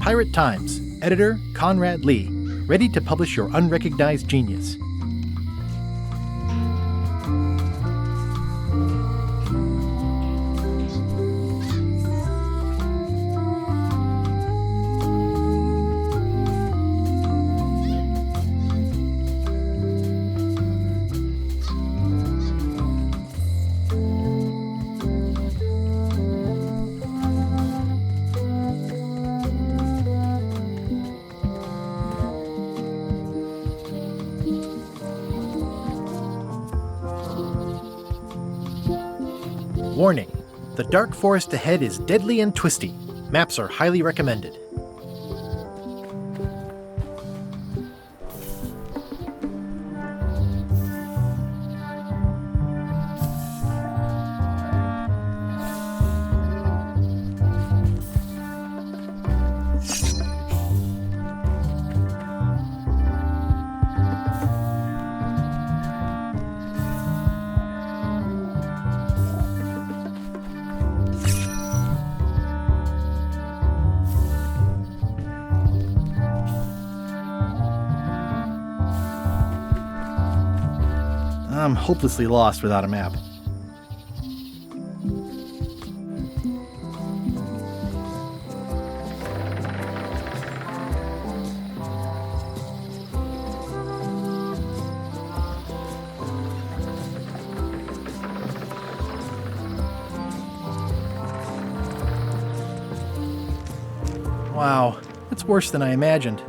Pirate Times, editor Conrad Lee, ready to publish your unrecognized genius. Warning: the dark forest ahead is deadly and twisty. Maps are highly recommended. I'm hopelessly lost without a map. Wow, it's worse than I imagined.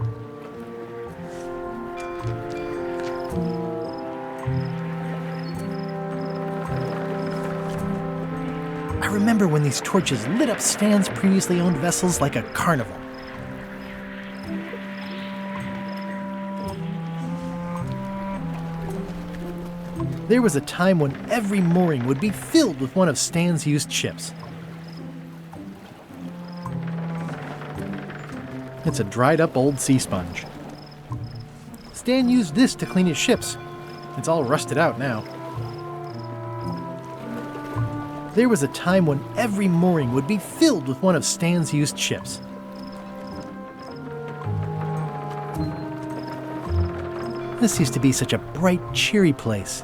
I remember when these torches lit up Stan's previously owned vessels like a carnival. There was a time when every mooring would be filled with one of Stan's used ships. It's a dried-up old sea sponge. Stan used this to clean his ships. It's all rusted out now. There was a time when every mooring would be filled with one of Stan's used ships. This used to be such a bright, cheery place.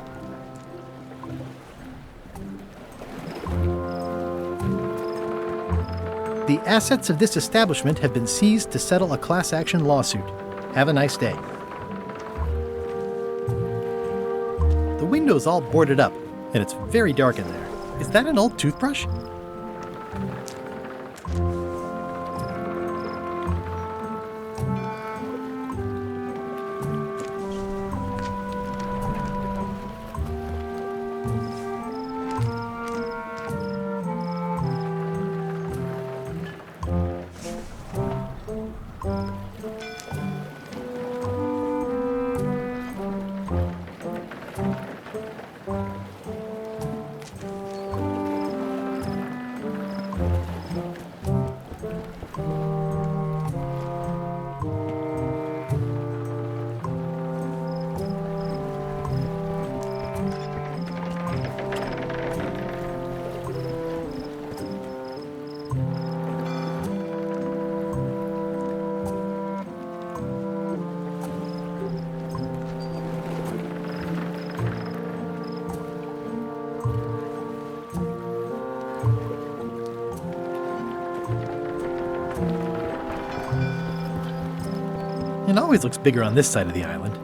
The assets of this establishment have been seized to settle a class action lawsuit. Have a nice day. The window's all boarded up, and it's very dark in there. Is that an old toothbrush? It always looks bigger on this side of the island.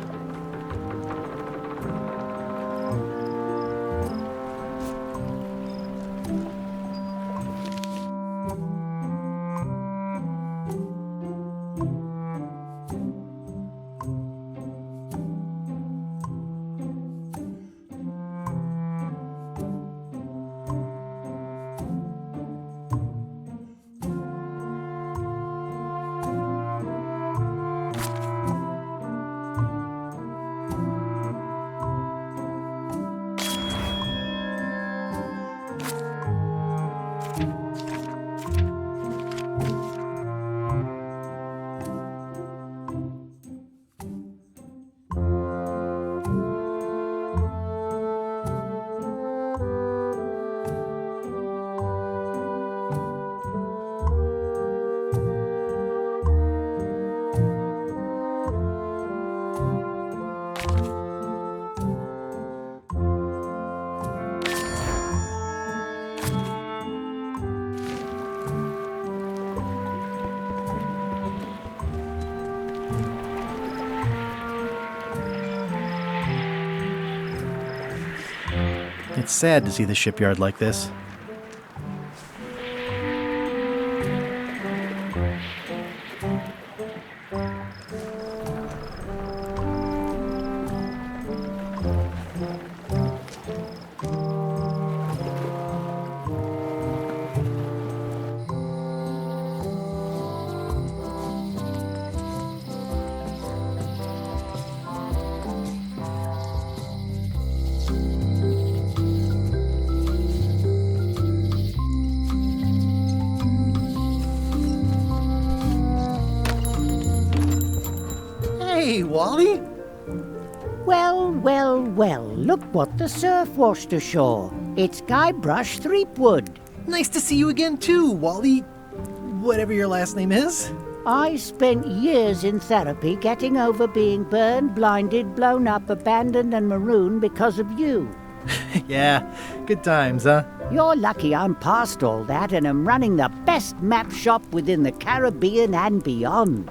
It's sad to see the shipyard like this. Hey, Wally! Well, well, well, look what the surf washed ashore. It's Guybrush Threepwood. Nice to see you again too, Wally. Whatever your last name is. I spent years in therapy getting over being burned, blinded, blown up, abandoned and marooned because of you. Yeah, good times, huh? You're lucky I'm past all that and am running the best map shop within the Caribbean and beyond.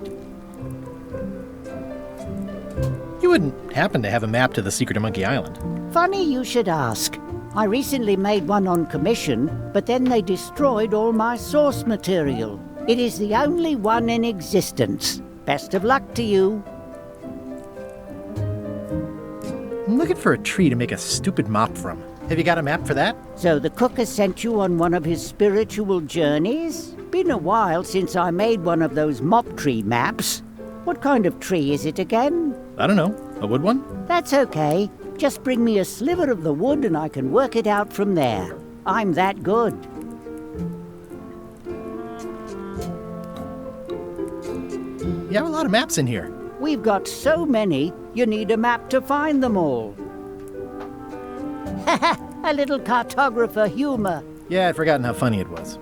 You wouldn't happen to have a map to the secret of Monkey Island. Funny you should ask. I recently made one on commission, but then they destroyed all my source material. It is the only one in existence. Best of luck to you. I'm looking for a tree to make a stupid mop from. Have you got a map for that? So the cook has sent you on one of his spiritual journeys? Been a while since I made one of those mop tree maps. What kind of tree is it again? I don't know. A wood one? That's okay. Just bring me a sliver of the wood and I can work it out from there. I'm that good. You have a lot of maps in here. We've got so many, you need a map to find them all. A little cartographer humor. Yeah, I'd forgotten how funny it was.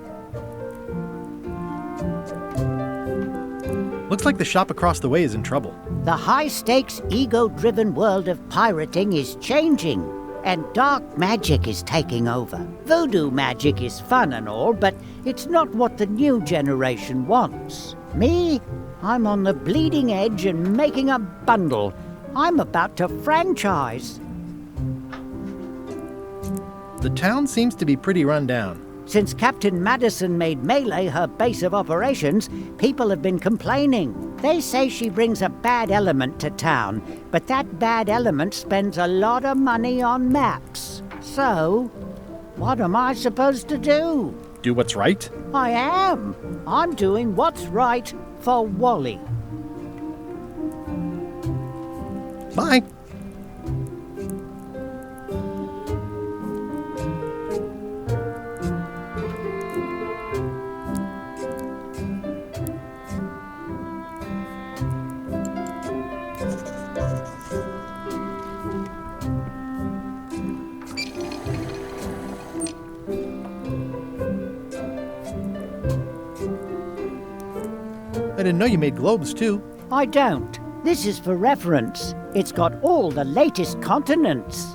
Looks like the shop across the way is in trouble. The high-stakes, ego-driven world of pirating is changing, and dark magic is taking over. Voodoo magic is fun and all, but it's not what the new generation wants. Me? I'm on the bleeding edge and making a bundle. I'm about to franchise. The town seems to be pretty run down. Since Captain Madison made Melee her base of operations, people have been complaining. They say she brings a bad element to town, but that bad element spends a lot of money on maps. So, what am I supposed to do? Do what's right? I am. I'm doing what's right for Wally. Bye. I didn't know you made globes, too. I don't. This is for reference. It's got all the latest continents.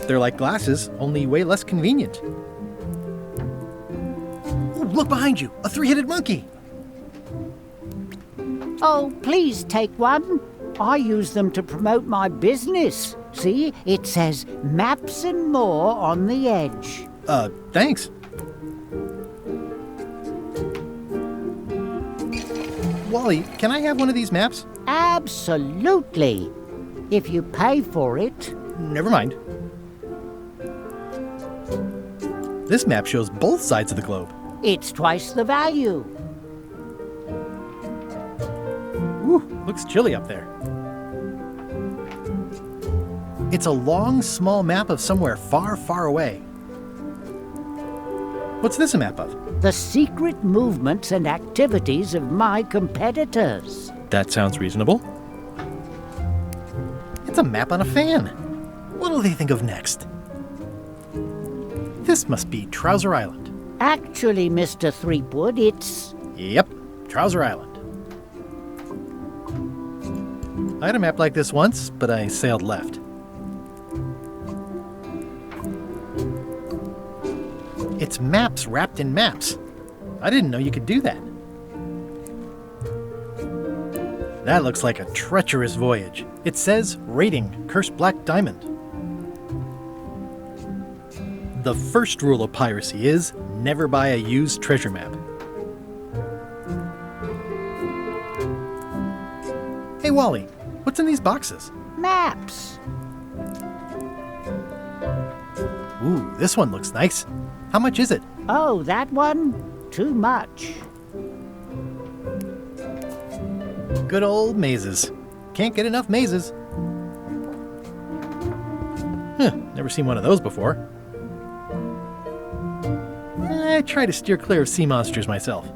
They're like glasses, only way less convenient. Ooh, look behind you! A three-headed monkey! Oh, please take one. I use them to promote my business. See, it says maps and more on the edge. Thanks. Wally, can I have one of these maps? Absolutely. If you pay for it. Never mind. This map shows both sides of the globe. It's twice the value. Whew, looks chilly up there. It's a long, small map of somewhere far, far away. What's this a map of? The secret movements and activities of my competitors. That sounds reasonable. It's a map on a fan. What'll they think of next? This must be Trouser Island. Actually, Mr. Threepwood, it's... Yep, Trouser Island. I had a map like this once, but I sailed left. It's maps wrapped in maps. I didn't know you could do that. That looks like a treacherous voyage. It says, rating, cursed black diamond. The first rule of piracy is, never buy a used treasure map. Hey Wally, what's in these boxes? Maps. Ooh, this one looks nice. How much is it? Oh, that one? Too much. Good old mazes. Can't get enough mazes. Never seen one of those before. I try to steer clear of sea monsters myself.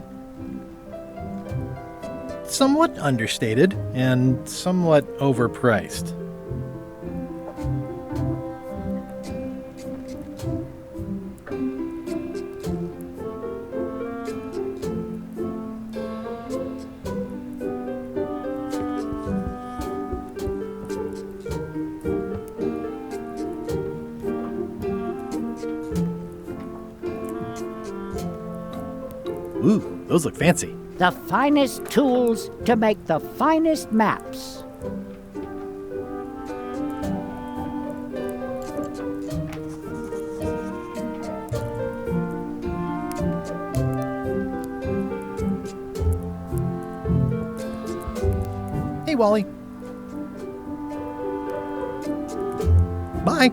Somewhat understated and somewhat overpriced. Ooh, those look fancy. The finest tools to make the finest maps. Hey, Wally. Bye.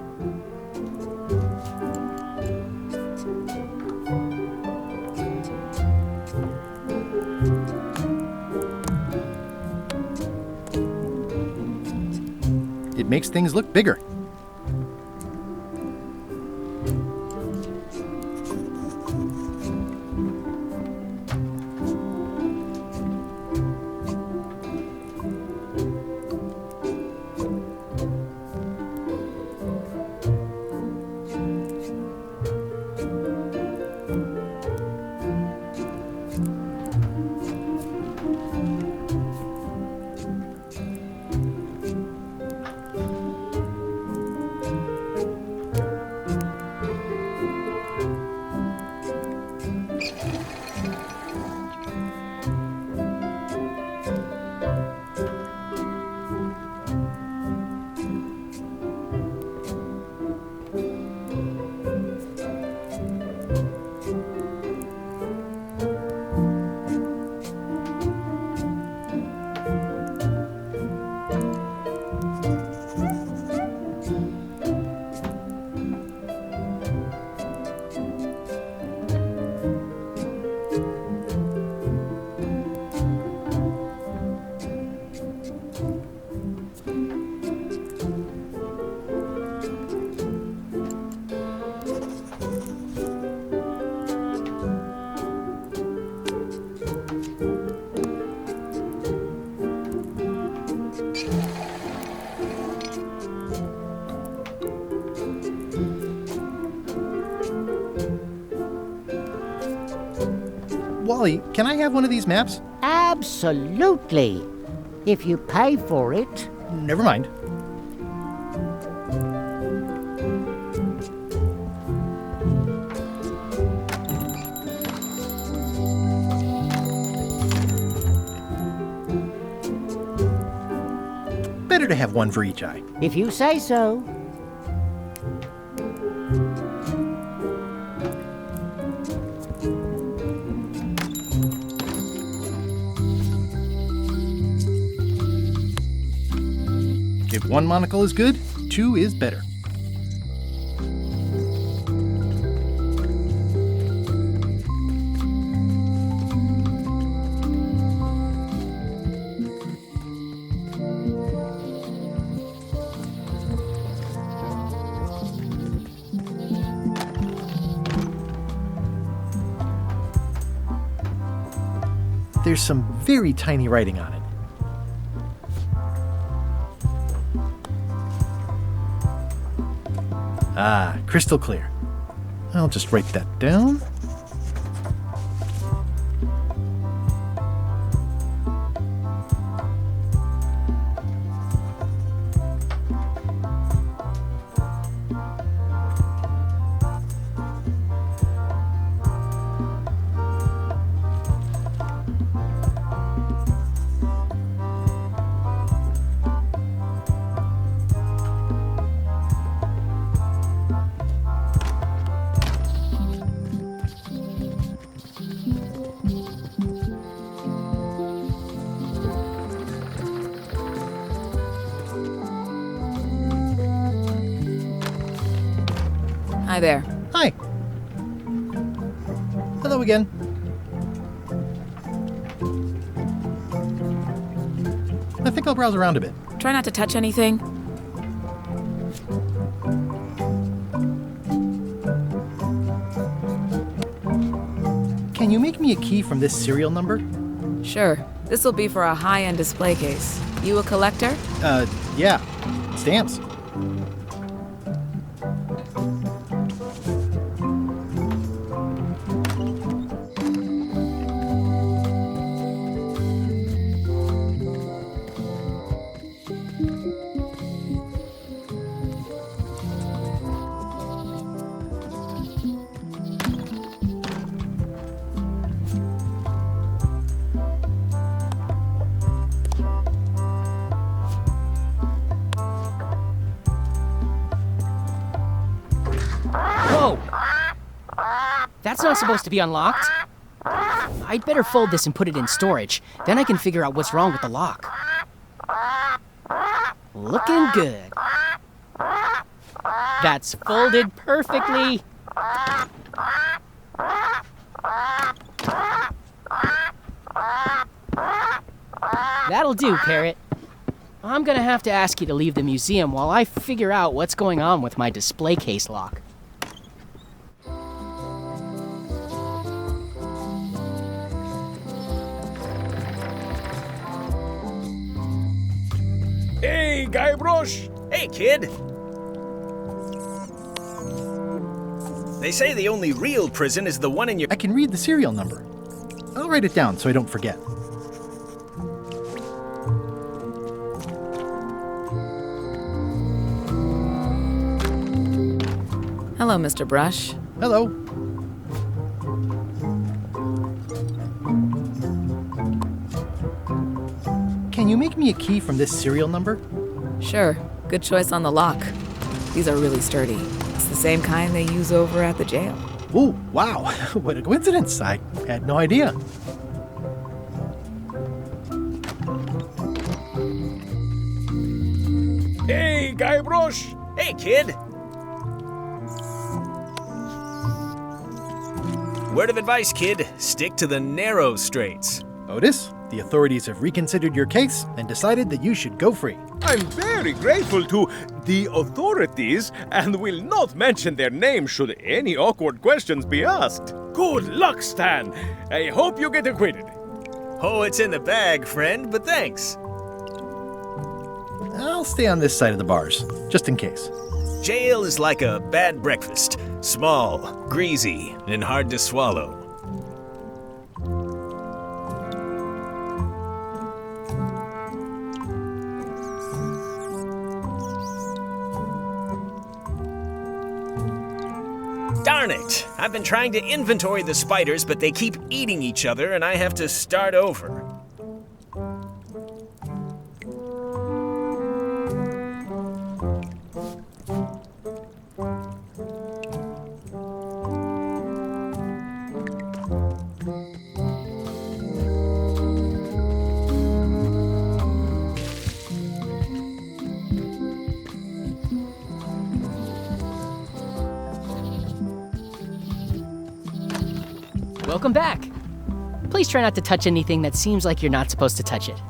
It makes things look bigger. Wally, can I have one of these maps? Absolutely. If you pay for it. Never mind. Better to have one for each eye. If you say so. If one monocle is good, two is better. There's some very tiny writing on it. Ah, crystal clear. I'll just write that down. Hi there. Hi. Hello again. I think I'll browse around a bit. Try not to touch anything. Can you make me a key from this serial number? Sure. This will be for a high-end display case. You a collector? Yeah. Stamps. Whoa! That's not supposed to be unlocked. I'd better fold this and put it in storage. Then I can figure out what's wrong with the lock. Looking good. That's folded perfectly. That'll do, Parrot. I'm gonna have to ask you to leave the museum while I figure out what's going on with my display case lock. Hey, Guybrush! Hey, kid! They say the only real prison is the one in your... I can read the serial number. I'll write it down so I don't forget. Hello, Mr. Brush. Hello. Can you make me a key from this serial number? Sure. Good choice on the lock. These are really sturdy. It's the same kind they use over at the jail. Ooh, wow. What a coincidence. I had no idea. Hey, Guybrush! Hey, kid! Word of advice, kid. Stick to the narrow straights. Otis, the authorities have reconsidered your case and decided that you should go free. I'm very grateful to the authorities and will not mention their name should any awkward questions be asked. Good luck, Stan. I hope you get acquitted. Oh, it's in the bag, friend, but thanks. I'll stay on this side of the bars, just in case. Jail is like a bad breakfast. Small, greasy, and hard to swallow. Darn it! I've been trying to inventory the spiders, but they keep eating each other, and I have to start over. Welcome back. Please try not to touch anything that seems like you're not supposed to touch it.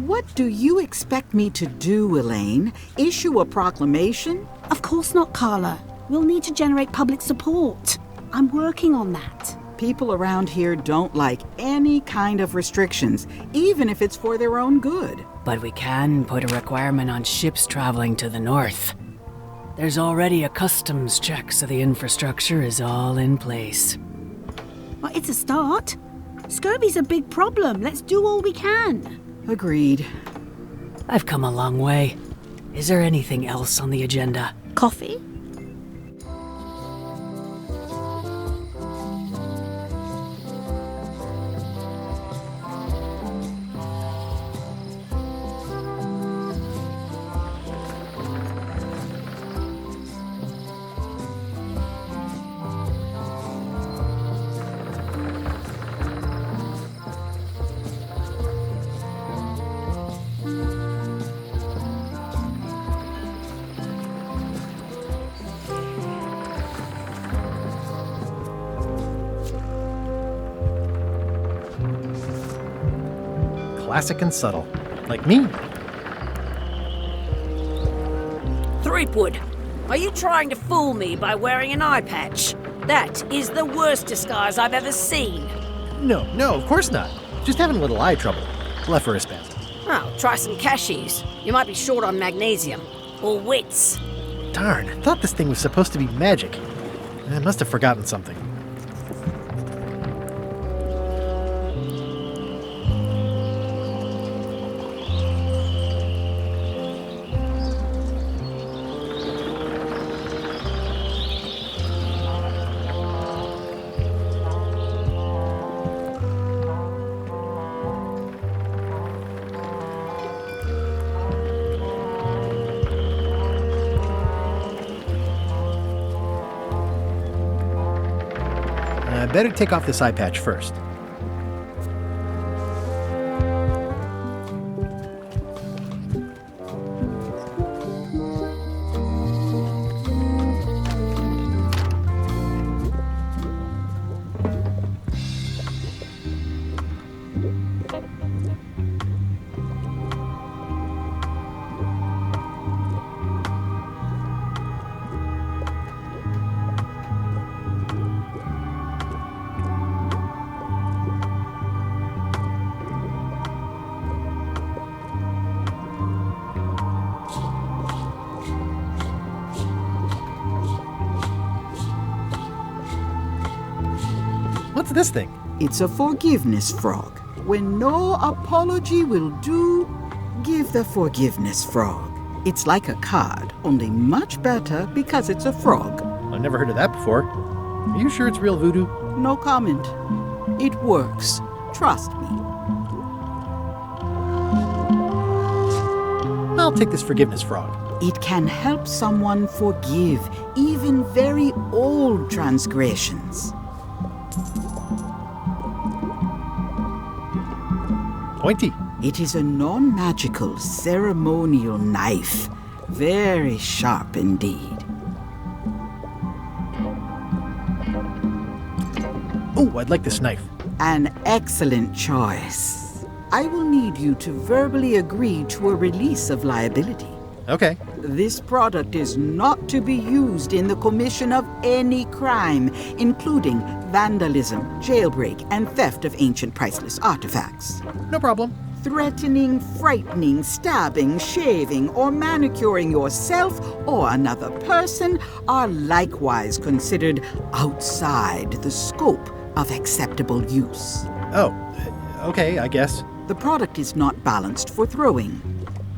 What do you expect me to do, Elaine? Issue a proclamation? Of course not, Carla. We'll need to generate public support. I'm working on that. People around here don't like any kind of restrictions, even if it's for their own good. But we can put a requirement on ships traveling to the north. There's already a customs check, so the infrastructure is all in place. Well, it's a start. Scurvy's a big problem. Let's do all we can. Agreed. I've come a long way. Is there anything else on the agenda? Coffee? Classic and subtle. Like me. Threepwood, are you trying to fool me by wearing an eye patch? That is the worst disguise I've ever seen. No, of course not. Just having a little eye trouble. Blepharospasm. Oh, try some cashews. You might be short on magnesium. Or wits. Darn, I thought this thing was supposed to be magic. I must have forgotten something. I better take off this eye patch first. What's this thing? It's a forgiveness frog. When no apology will do, give the forgiveness frog. It's like a card, only much better because it's a frog. I've never heard of that before. Are you sure it's real voodoo? No comment. It works. Trust me. I'll take this forgiveness frog. It can help someone forgive even very old transgressions. Pointy. It is a non-magical ceremonial knife. Very sharp indeed. Oh, I'd like this knife. An excellent choice. I will need you to verbally agree to a release of liability. Okay. This product is not to be used in the commission of any crime, including vandalism, jailbreak, and theft of ancient priceless artifacts. No problem. Threatening, frightening, stabbing, shaving, or manicuring yourself or another person are likewise considered outside the scope of acceptable use. Oh, okay, I guess. The product is not balanced for throwing.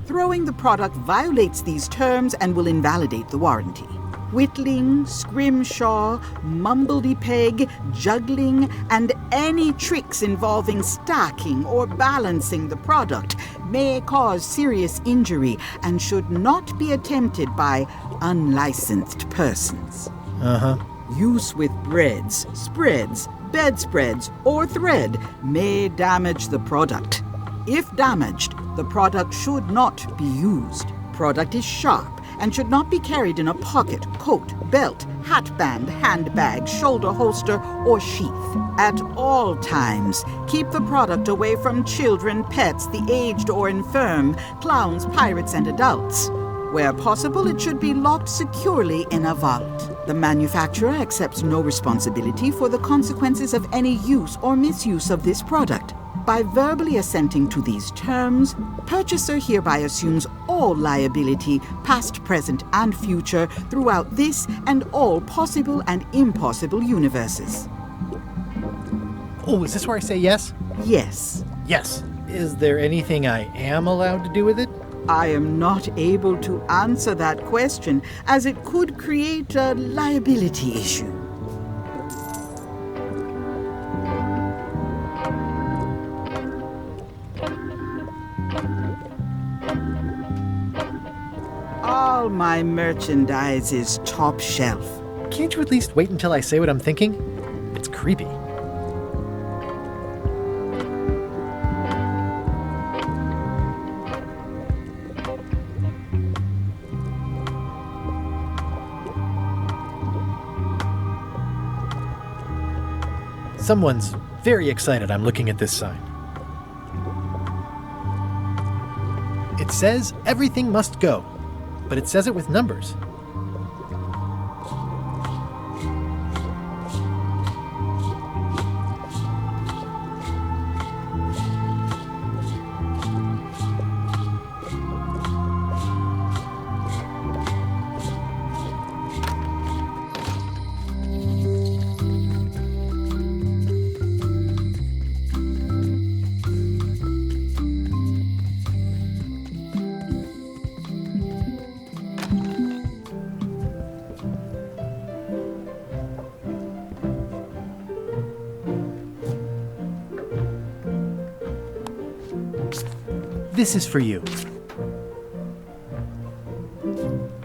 Throwing the product violates these terms and will invalidate the warranty. Whittling, scrimshaw, mumbledy-peg, juggling, and any tricks involving stacking or balancing the product may cause serious injury and should not be attempted by unlicensed persons. Uh-huh. Use with breads, spreads, bedspreads, or thread may damage the product. If damaged, the product should not be used. Product is sharp and should not be carried in a pocket, coat, belt, hatband, handbag, shoulder holster, or sheath. At all times, keep the product away from children, pets, the aged or infirm, clowns, pirates, and adults. Where possible, it should be locked securely in a vault. The manufacturer accepts no responsibility for the consequences of any use or misuse of this product. By verbally assenting to these terms, purchaser hereby assumes all liability, past, present, and future, throughout this and all possible and impossible universes. Oh, is this where I say yes? Yes. Yes. Is there anything I am allowed to do with it? I am not able to answer that question, as it could create a liability issue. All my merchandise is top shelf. Can't you at least wait until I say what I'm thinking? It's creepy. Someone's very excited I'm looking at this sign. It says everything must go, but it says it with numbers. This is for you.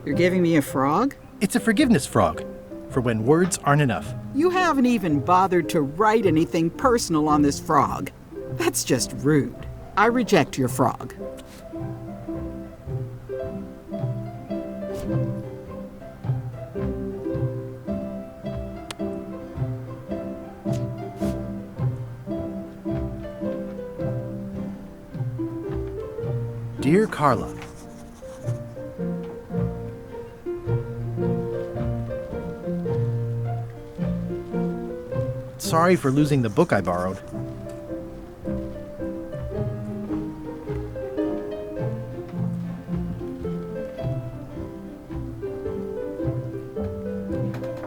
You're giving me a frog? It's a forgiveness frog, for when words aren't enough. You haven't even bothered to write anything personal on this frog. That's just rude. I reject your frog. Dear Carla, sorry for losing the book I borrowed.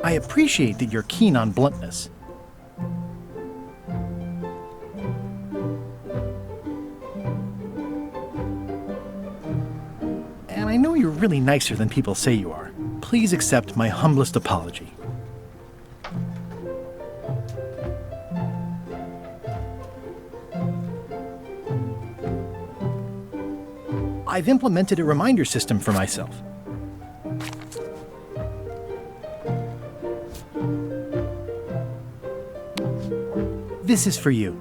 I appreciate that you're keen on bluntness. And I know you're really nicer than people say you are. Please accept my humblest apology. I've implemented a reminder system for myself. This is for you.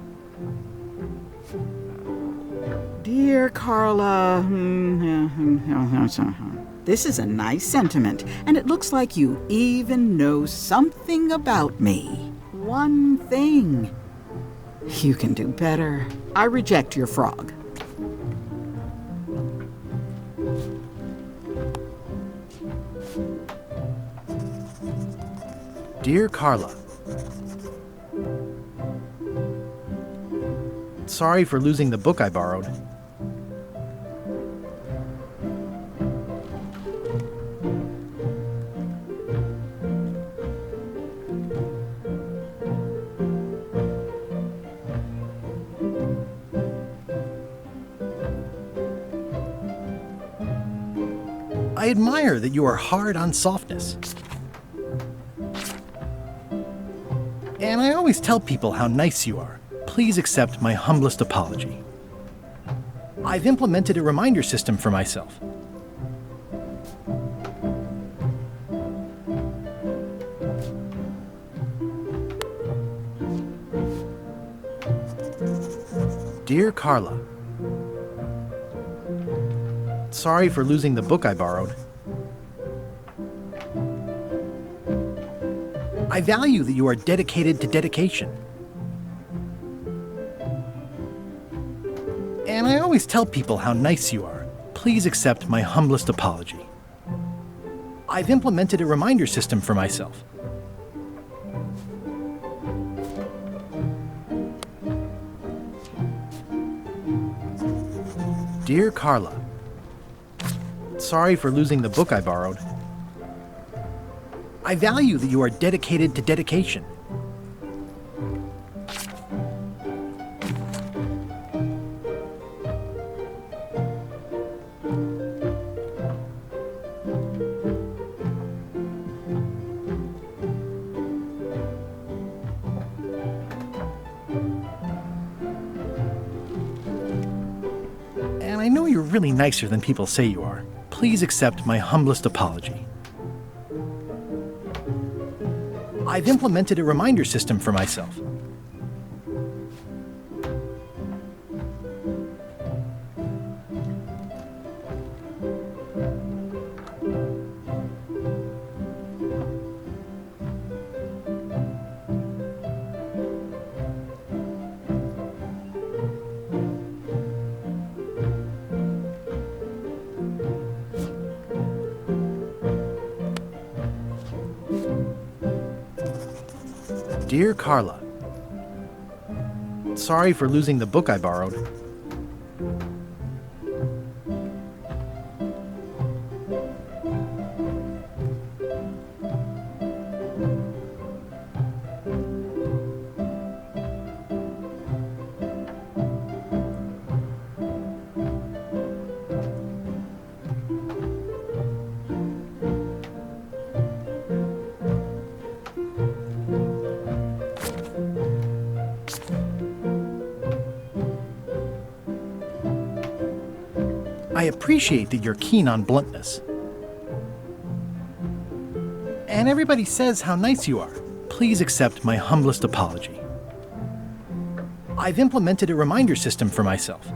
Dear Carla, this is a nice sentiment, and it looks like you even know something about me. One thing. You can do better. I reject your frog. Dear Carla, sorry for losing the book I borrowed. I admire that you are hard on softness. And I always tell people how nice you are. Please accept my humblest apology. I've implemented a reminder system for myself. Dear Carla, sorry for losing the book I borrowed. I value that you are dedicated to dedication. And I always tell people how nice you are. Please accept my humblest apology. I've implemented a reminder system for myself. Dear Carla, sorry for losing the book I borrowed. I value that you are dedicated to dedication. And I know you're really nicer than people say you are. Please accept my humblest apology. I've implemented a reminder system for myself. Dear Carla, sorry for losing the book I borrowed. I appreciate that you're keen on bluntness. And everybody says how nice you are. Please accept my humblest apology. I've implemented a reminder system for myself.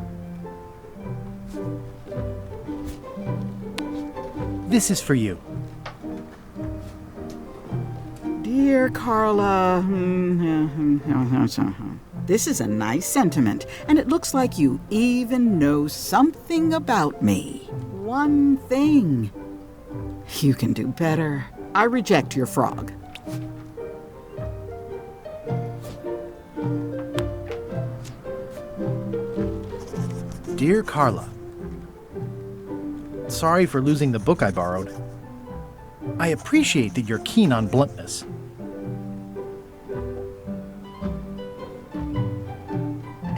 This is for you. Dear Carla, this is a nice sentiment, and it looks like you even know something about me. One thing. You can do better. I reject your frog. Dear Carla, sorry for losing the book I borrowed. I appreciate that you're keen on bluntness.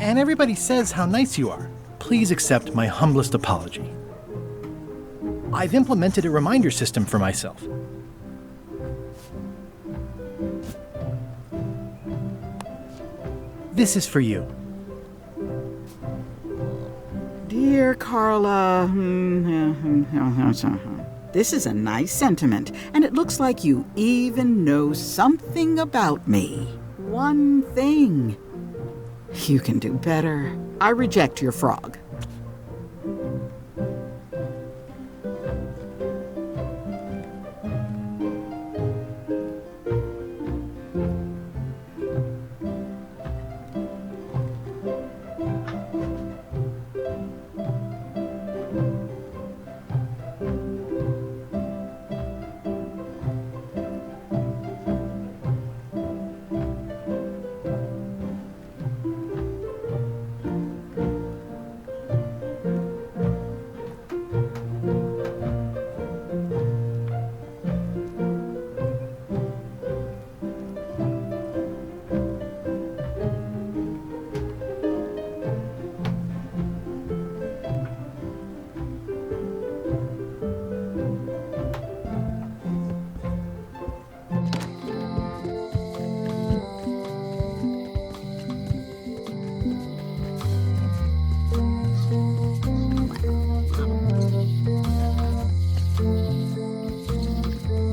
And everybody says how nice you are. Please accept my humblest apology. I've implemented a reminder system for myself. This is for you. Dear Carla, this is a nice sentiment, and it looks like you even know something about me. One thing. You can do better. I reject your frog.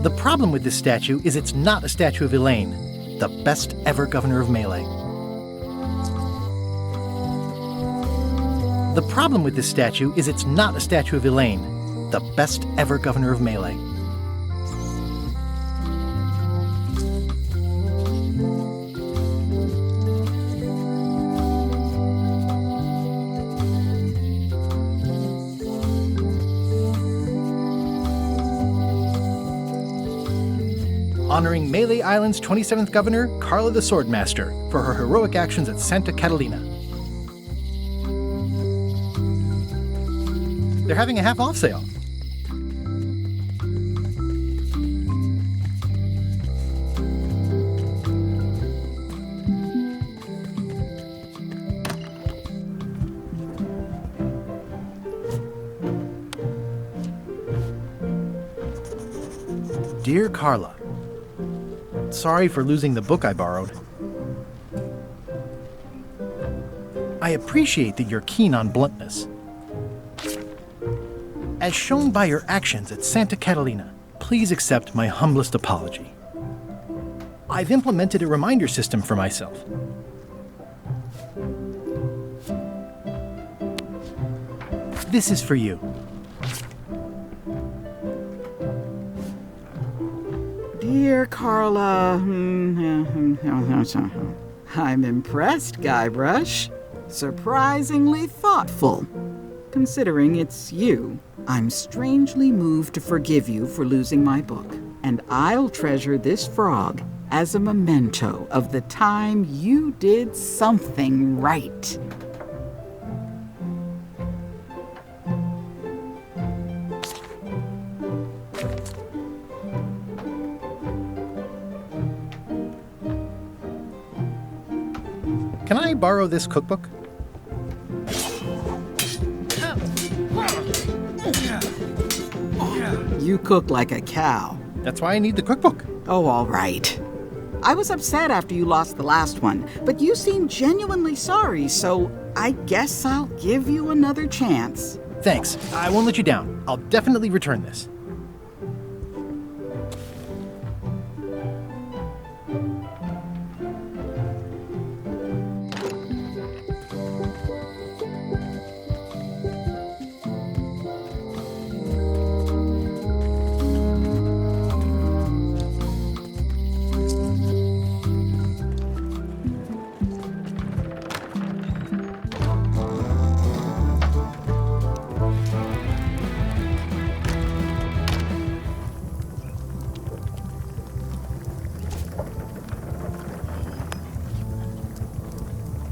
The problem with this statue is it's not a statue of Elaine, the best ever governor of Melee. The problem with this statue is it's not a statue of Elaine, the best ever governor of Melee. Honoring Melee Island's 27th governor, Carla the Swordmaster, for her heroic actions at Santa Catalina. They're having a half-off sale. Dear Carla, sorry for losing the book I borrowed. I appreciate that you're keen on bluntness. As shown by your actions at Santa Catalina, please accept my humblest apology. I've implemented a reminder system for myself. This is for you. Dear Carla, I'm impressed, Guybrush. Surprisingly thoughtful. Considering it's you, I'm strangely moved to forgive you for losing my book, and I'll treasure this frog as a memento of the time you did something right. Can I borrow this cookbook? You cook like a cow. That's why I need the cookbook. Oh, all right. I was upset after you lost the last one, but you seemed genuinely sorry, so I guess I'll give you another chance. Thanks. I won't let you down. I'll definitely return this.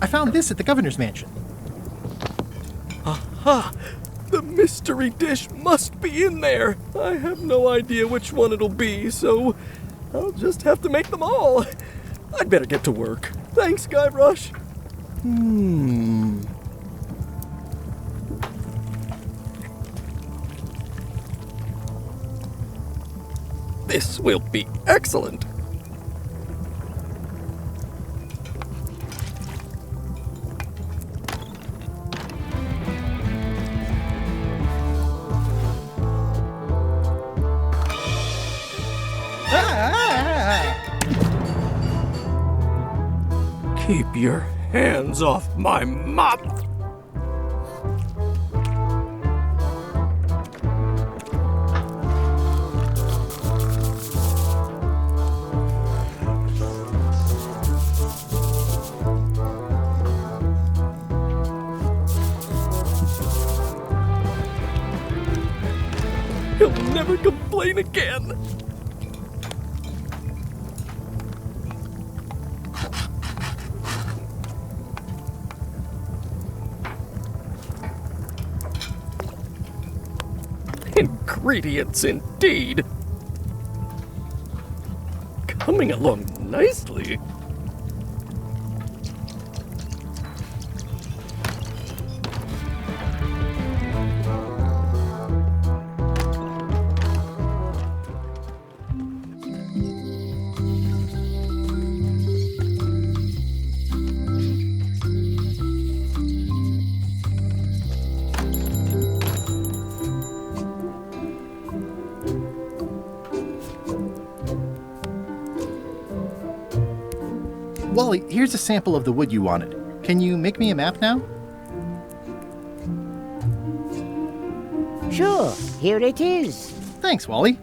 I found this at the governor's mansion. Aha! The mystery dish must be in there. I have no idea which one it'll be, so I'll just have to make them all. I'd better get to work. Thanks, Guybrush. This will be excellent. Keep your hands off my mop! He'll never complain again! Ingredients indeed. Coming along nicely. Wally, here's a sample of the wood you wanted. Can you make me a map now? Sure, here it is. Thanks, Wally.